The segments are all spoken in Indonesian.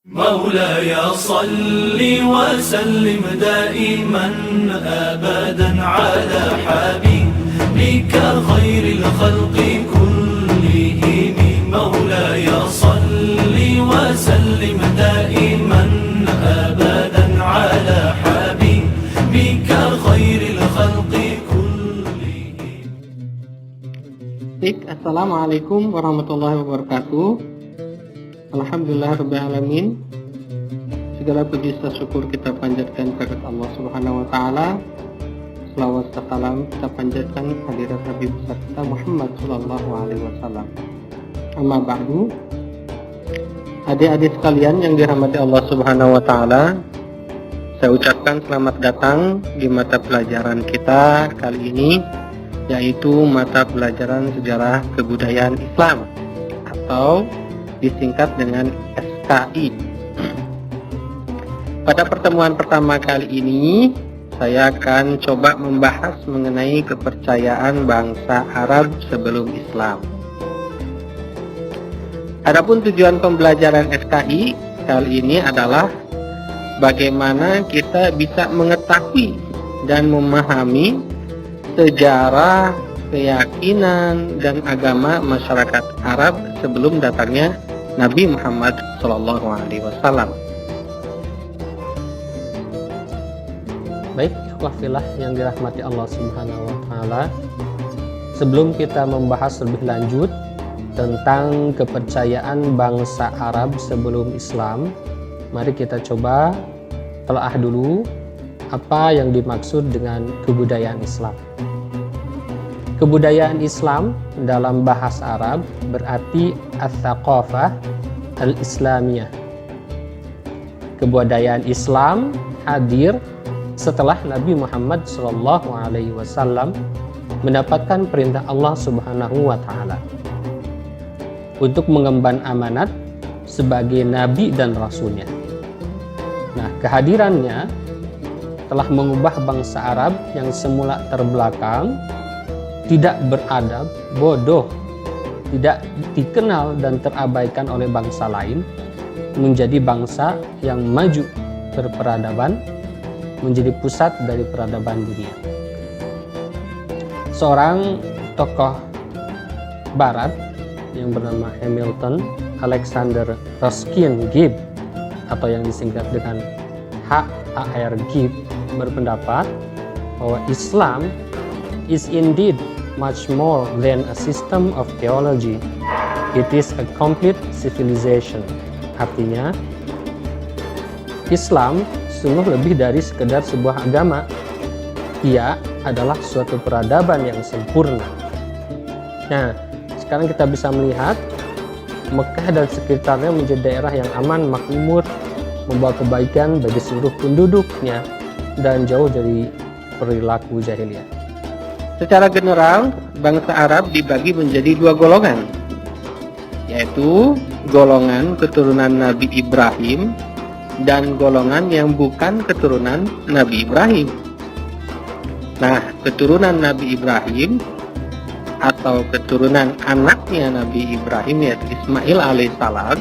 مولاي صل وسلم دائما أبدا على حبيبك خير الخلق كلهم مولاي صل وسلم دائما أبدا على حبيبك خير الخلق كلهم. Assalamualaikum warahmatullahi wabarakatuh. Alhamdulillahirrabbilalamin. Segala puji syukur kita panjatkan kepada Allah Subhanahu wa taala. Selawat dan salam kita panjatkan hadirat Nabi besar kita Muhammad sallallahu alaihi wasallam. Amma ba'du. Adik-adik sekalian yang dirahmati Allah Subhanahu wa taala, saya ucapkan selamat datang di mata pelajaran kita kali ini, yaitu mata pelajaran sejarah kebudayaan Islam atau disingkat dengan SKI. Pada pertemuan pertama kali ini, saya akan coba membahas mengenai kepercayaan bangsa Arab sebelum Islam. Adapun tujuan pembelajaran SKI kali ini adalah bagaimana kita bisa mengetahui dan memahami sejarah, keyakinan, dan agama masyarakat Arab sebelum datangnya Nabi Muhammad SAW. Baik, ikhwah yang dirahmati Allah Subhanahu wa taala. Sebelum kita membahas lebih lanjut tentang kepercayaan bangsa Arab sebelum Islam, mari kita coba telah dulu apa yang dimaksud dengan kebudayaan Islam. Kebudayaan Islam dalam bahasa Arab berarti ats-tsaqafah al-islamiyah. Kebudayaan Islam hadir setelah Nabi Muhammad SAW mendapatkan perintah Allah Subhanahu wa taala untuk mengemban amanat sebagai nabi dan rasulnya. Nah, kehadirannya telah mengubah bangsa Arab yang semula terbelakang, tidak beradab, bodoh, tidak dikenal dan terabaikan oleh bangsa lain, menjadi bangsa yang maju berperadaban, menjadi pusat dari peradaban dunia. Seorang tokoh barat yang bernama Hamilton Alexander Ruskin Gibbs atau yang disingkat dengan H.A.R. Gibbs berpendapat bahwa Islam is indeed much more than a system of theology. It is a complete civilization. Artinya, Islam sungguh lebih dari sekedar sebuah agama. Ia adalah suatu peradaban yang sempurna. Nah, sekarang kita bisa melihat Mekah dan sekitarnya menjadi daerah yang aman, makmur, membawa kebaikan bagi seluruh penduduknya dan jauh dari perilaku jahiliyah. Secara general, bangsa Arab dibagi menjadi dua golongan, yaitu golongan keturunan Nabi Ibrahim dan golongan yang bukan keturunan Nabi Ibrahim. Nah, keturunan Nabi Ibrahim atau keturunan anaknya Nabi Ibrahim yaitu Ismail alaihissalam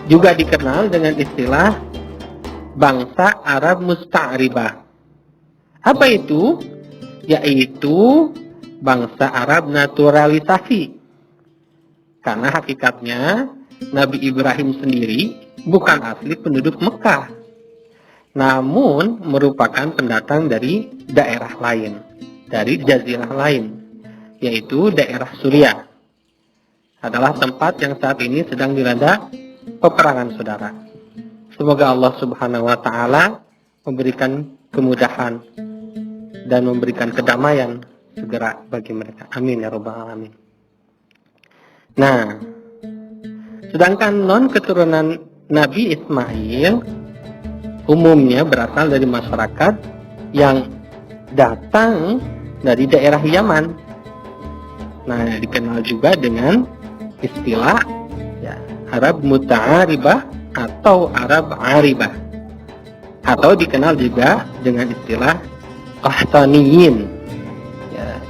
juga dikenal dengan istilah bangsa Arab Musta'ribah. Apa itu? Yaitu bangsa Arab naturalisasi. Karena hakikatnya Nabi Ibrahim sendiri bukan asli penduduk Mekah, namun merupakan pendatang dari daerah lain, dari jazirah lain, yaitu daerah Suriah. Adalah tempat yang saat ini sedang dilanda peperangan, saudara. Semoga Allah Subhanahu wa taala memberikan kemudahan dan memberikan kedamaian segera bagi mereka. Amin ya rabbal alamin. Nah, sedangkan non keturunan Nabi Ismail umumnya berasal dari masyarakat yang datang dari daerah Yaman. Nah, dikenal juga dengan istilah Arab Muta'aribah atau Arab Aribah, atau dikenal juga dengan istilah Qahtaniyin.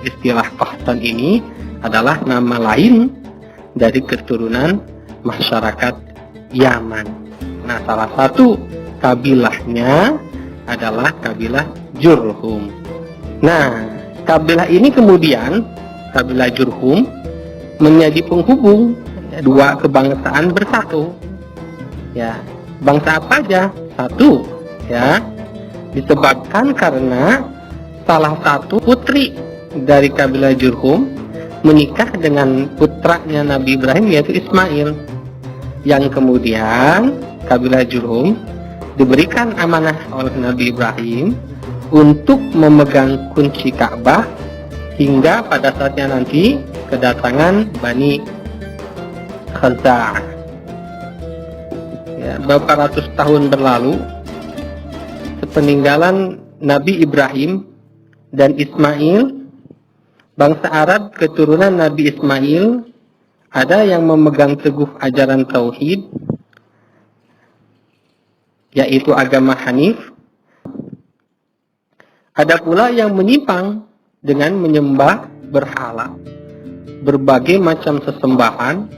Istilah Qahtan ini adalah nama lain dari keturunan masyarakat Yaman. Nah, salah satu kabilahnya adalah kabilah Jurhum. Nah, kabilah ini kemudian, kabilah Jurhum, menjadi penghubung dua kebangsaan bersatu. Ya, bangsa apa aja? Satu, ya. Disebabkan karena salah satu putri dari kabilah Jurhum menikah dengan putranya Nabi Ibrahim, yaitu Ismail. Yang kemudian kabilah Jurhum diberikan amanah oleh Nabi Ibrahim untuk memegang kunci Ka'bah hingga pada saatnya nanti kedatangan Bani Khaza'ah. Ya, beberapa ratus tahun berlalu sepeninggalan Nabi Ibrahim dan Ismail, bangsa Arab keturunan Nabi Ismail ada yang memegang teguh ajaran tauhid, yaitu agama Hanif. Ada pula yang menyimpang dengan menyembah berhala, berbagai macam sesembahan,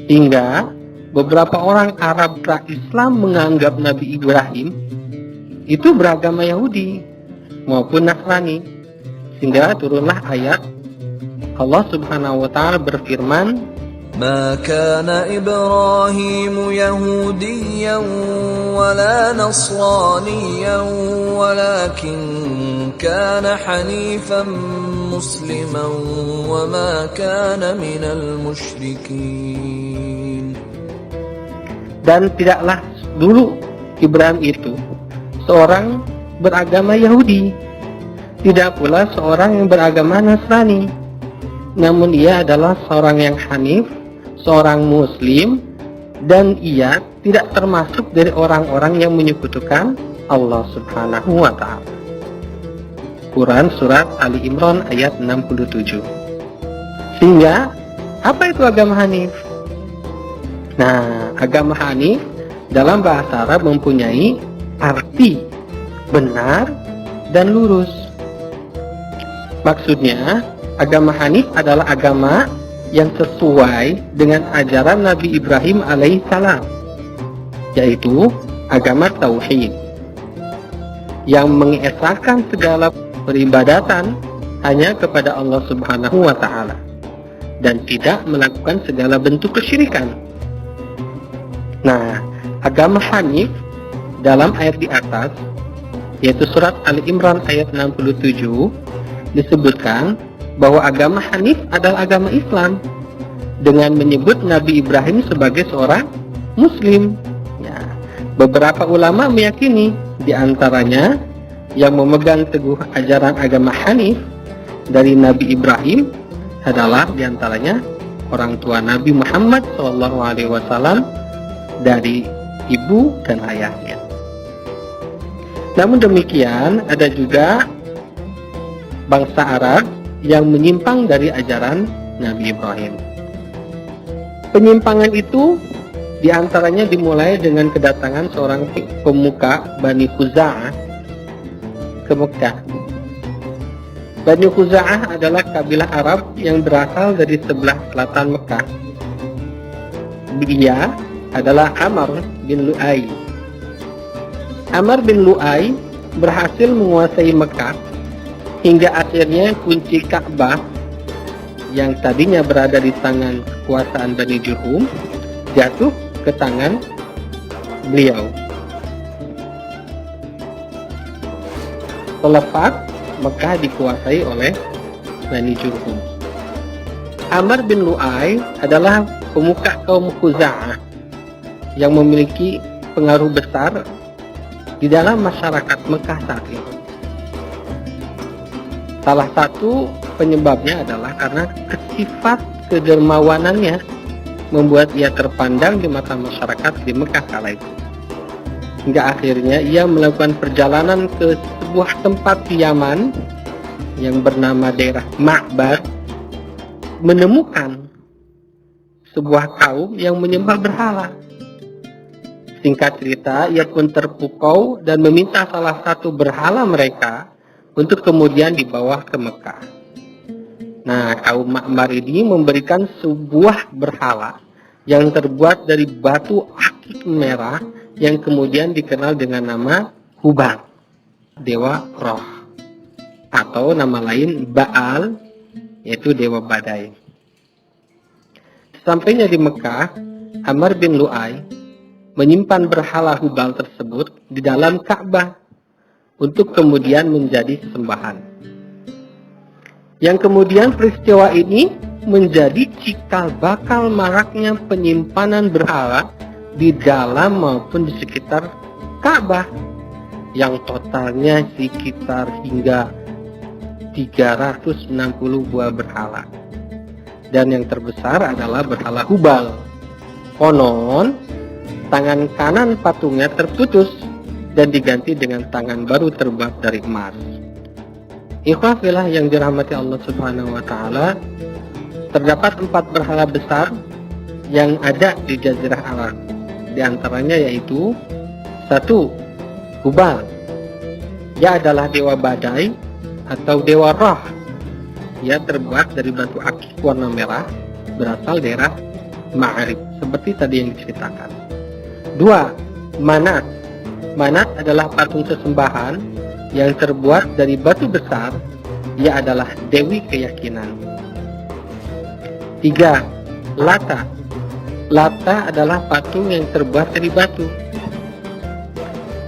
hingga beberapa orang Arab pra-Islam menganggap Nabi Ibrahim itu beragama Yahudi maupun Nasrani, sehingga turunlah ayat Allah Subhanahu wa taala berfirman, ما كان إبراهيم يهوديا ولا نصرانيا ولكن كان حنيفا مسلما وما كان من المشركين. Dan tidaklah dulu Ibrahim itu seorang beragama Yahudi, tidak pula seorang yang beragama Nasrani, namun ia adalah seorang yang hanif, seorang muslim, dan ia tidak termasuk dari orang-orang yang menyekutukan Allah Subhanahu wa ta'ala. Quran surat Ali Imran ayat 67. Sehingga apa itu agama hanif? Nah, agama hanif dalam bahasa Arab mempunyai arti benar dan lurus. Maksudnya, agama hanif adalah agama yang sesuai dengan ajaran Nabi Ibrahim alaihissalam, yaitu agama tauhid, yang mengesahkan segala peribadatan hanya kepada Allah Subhanahu wa ta'ala dan tidak melakukan segala bentuk kesyirikan. Nah, agama hanif dalam ayat di atas, yaitu surat Ali Imran ayat 67, disebutkan bahwa agama Hanif adalah agama Islam dengan menyebut Nabi Ibrahim sebagai seorang Muslim. Ya, beberapa ulama meyakini diantaranya yang memegang teguh ajaran agama Hanif dari Nabi Ibrahim adalah diantaranya orang tua Nabi Muhammad SAW dari ibu dan ayahnya. Namun demikian, ada juga bangsa Arab yang menyimpang dari ajaran Nabi Ibrahim. Penyimpangan itu diantaranya dimulai dengan kedatangan seorang pemuka Bani Khuza'ah ke Mekah. Bani Khuza'ah adalah kabilah Arab yang berasal dari sebelah selatan Mekah. Dia adalah Amr bin Lu'ay. Amr bin Lu'ay berhasil menguasai Mekah hingga akhirnya kunci Ka'bah yang tadinya berada di tangan kekuasaan Bani Jurhum jatuh ke tangan beliau. Selepas Mekah dikuasai oleh Bani Jurhum. Amr bin Lu'ay adalah pemuka kaum Khuza'ah yang memiliki pengaruh besar di dalam masyarakat Mekah saat itu. Salah satu penyebabnya adalah karena sifat kedermawanannya membuat ia terpandang di mata masyarakat di Mekah kala itu. Hingga akhirnya ia melakukan perjalanan ke sebuah tempat di Yaman yang bernama daerah Ma'bad, menemukan sebuah kaum yang menyembah berhala. Singkat cerita, ia pun terpukau dan meminta salah satu berhala mereka untuk kemudian dibawa ke Mekah. Nah, kaum Ma'mar ini memberikan sebuah berhala yang terbuat dari batu akik merah yang kemudian dikenal dengan nama Hubal, dewa roh, atau nama lain Baal, yaitu dewa badai. Sampainya di Mekah, Amr bin Lu'ay menyimpan berhala Hubal tersebut di dalam Ka'bah untuk kemudian menjadi sesembahan. Yang kemudian peristiwa ini menjadi cikal bakal maraknya penyimpanan berhala di dalam maupun di sekitar Ka'bah yang totalnya sekitar hingga 360 buah berhala. Dan yang terbesar adalah berhala Hubal. Konon, tangan kanan patungnya terputus dan diganti dengan tangan baru terbuat dari emas. Ikhwah fillah yang dirahmati Allah Subhanahu wa taala, terdapat 4 berhala besar yang ada di Jazirah Arab. Di antaranya yaitu 1. Hubal. Ia adalah dewa badai atau dewa roh. Ia terbuat dari batu akik warna merah, berasal daerah Ma'rib, seperti tadi yang diceritakan. 2. Manat. Manat adalah patung sesembahan yang terbuat dari batu besar. Ia adalah dewi keyakinan. 3. Lata. Lata adalah patung yang terbuat dari batu.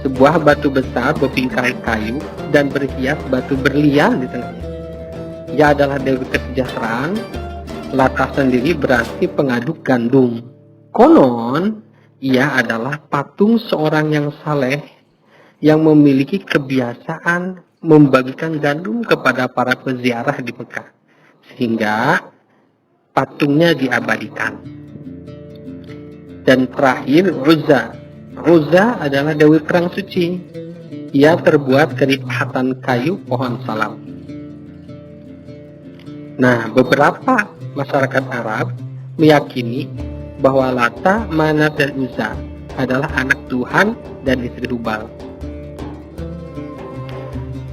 Sebuah batu besar berbingkai kayu dan berhias batu berlian di tengahnya. Ia adalah dewi kesejahteraan. Lata sendiri berarti pengaduk gandum. Konon, ia adalah patung seorang yang saleh yang memiliki kebiasaan membagikan gandum kepada para peziarah di Mekah, sehingga patungnya diabadikan. Dan terakhir, Uzza. Uzza adalah dewi perang suci. Ia terbuat dari pahatan kayu pohon salam. Nah, beberapa masyarakat Arab meyakini bahwa Lata, Manat, dan Uzza adalah anak Tuhan dan istri Hubal.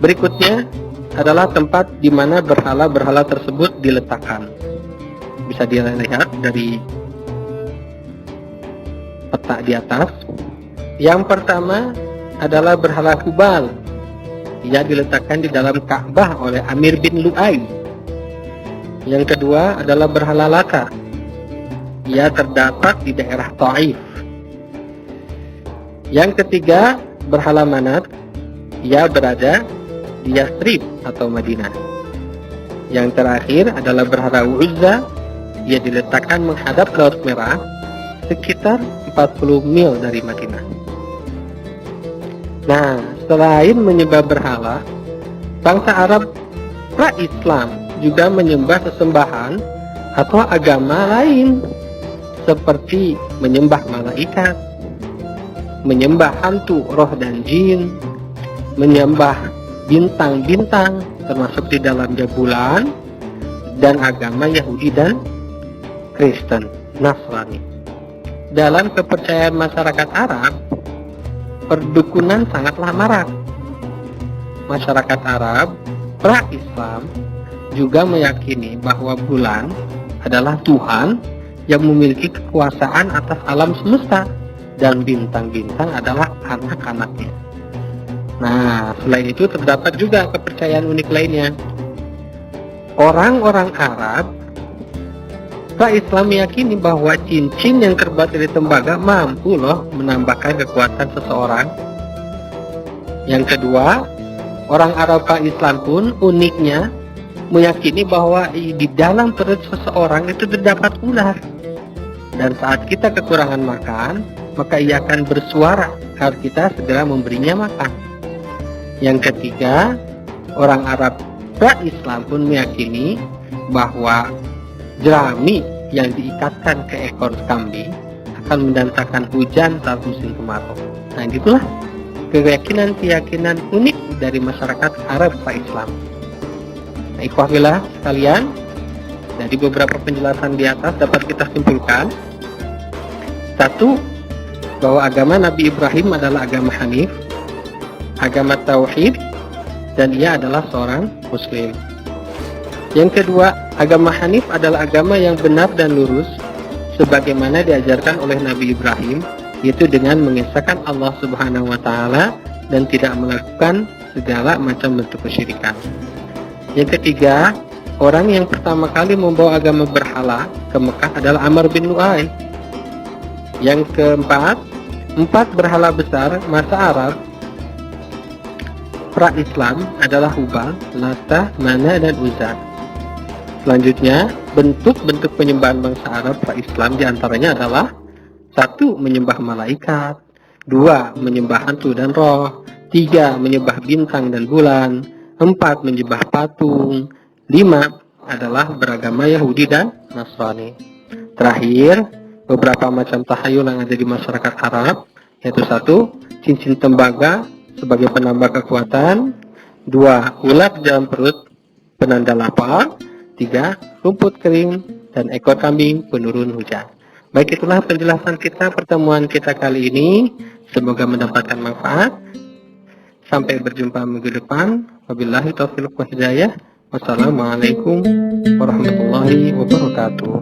Berikutnya adalah tempat di mana berhala-berhala tersebut diletakkan. Bisa dilihat dari peta di atas. Yang pertama adalah berhala Hubal. Ia diletakkan di dalam Ka'bah oleh Amir bin Lu'ay. Yang kedua adalah berhala Lata. Ia terdapat di daerah Taif. Yang ketiga, berhala Manat. Ia berada di Yathrib atau Madinah. Yang terakhir adalah berhala Uzza. Ia diletakkan menghadap Laut Merah sekitar 40 mil dari Madinah. Nah, selain menyembah berhala, bangsa Arab pra-Islam juga menyembah sesembahan atau agama lain, seperti menyembah malaikat, menyembah hantu, roh dan jin, menyembah bintang-bintang termasuk di dalamnya bulan, dan agama Yahudi dan Kristen, Nasrani. Dalam kepercayaan masyarakat Arab, perdukunan sangatlah marak. Masyarakat Arab pra-Islam juga meyakini bahwa bulan adalah Tuhan yang memiliki kekuasaan atas alam semesta dan bintang-bintang adalah anak-anaknya. Nah, selain itu terdapat juga kepercayaan unik lainnya. Orang-orang Arab pra-Islam meyakini bahwa cincin yang terbuat dari tembaga mampu loh menambahkan kekuatan seseorang. Yang kedua, orang Arab pra-Islam pun uniknya meyakini bahwa di dalam perut seseorang itu terdapat ular. Dan saat kita kekurangan makan, maka ia akan bersuara agar kita segera memberinya makan. Yang ketiga, orang Arab pra-Islam pun meyakini bahwa jerami yang diikatkan ke ekor kambing akan mendatangkan hujan saat musim kemarau. Nah, itulah keyakinan-keyakinan unik dari masyarakat Arab pra-Islam. Nah, ikhwah fillah sekalian, dari beberapa penjelasan di atas dapat kita simpulkan, 1. Bahwa agama Nabi Ibrahim adalah agama Hanif, agama Tauhid, dan ia adalah seorang Muslim. Yang kedua, agama Hanif adalah agama yang benar dan lurus, sebagaimana diajarkan oleh Nabi Ibrahim, yaitu dengan mengesahkan Allah Subhanahu wa taala dan tidak melakukan segala macam bentuk kesyirikan. Yang ketiga, orang yang pertama kali membawa agama berhala ke Mekah adalah Amr bin Lu'ay. Yang keempat, 4 berhala besar masa Arab pra-Islam adalah Hubal, Lata, Mana, dan Uzza. Selanjutnya, bentuk-bentuk penyembahan bangsa Arab pra-Islam diantaranya adalah 1. Menyembah malaikat, 2. Menyembah hantu dan roh, 3. Menyembah bintang dan bulan, 4. Menyembah patung, 5. Adalah beragama Yahudi dan Nasrani. Terakhir, beberapa macam tahayul yang ada di masyarakat Arab, yaitu 1. Cincin tembaga sebagai penambah kekuatan, 2. Ulat dalam perut penanda lapar, 3. Rumput kering dan ekor kambing penurun hujan. Baik, itulah penjelasan kita pertemuan kita kali ini. Semoga mendapatkan manfaat. Sampai berjumpa minggu depan. Wabillahi taufiq wal hidayah. Wassalamualaikum warahmatullahi wabarakatuh.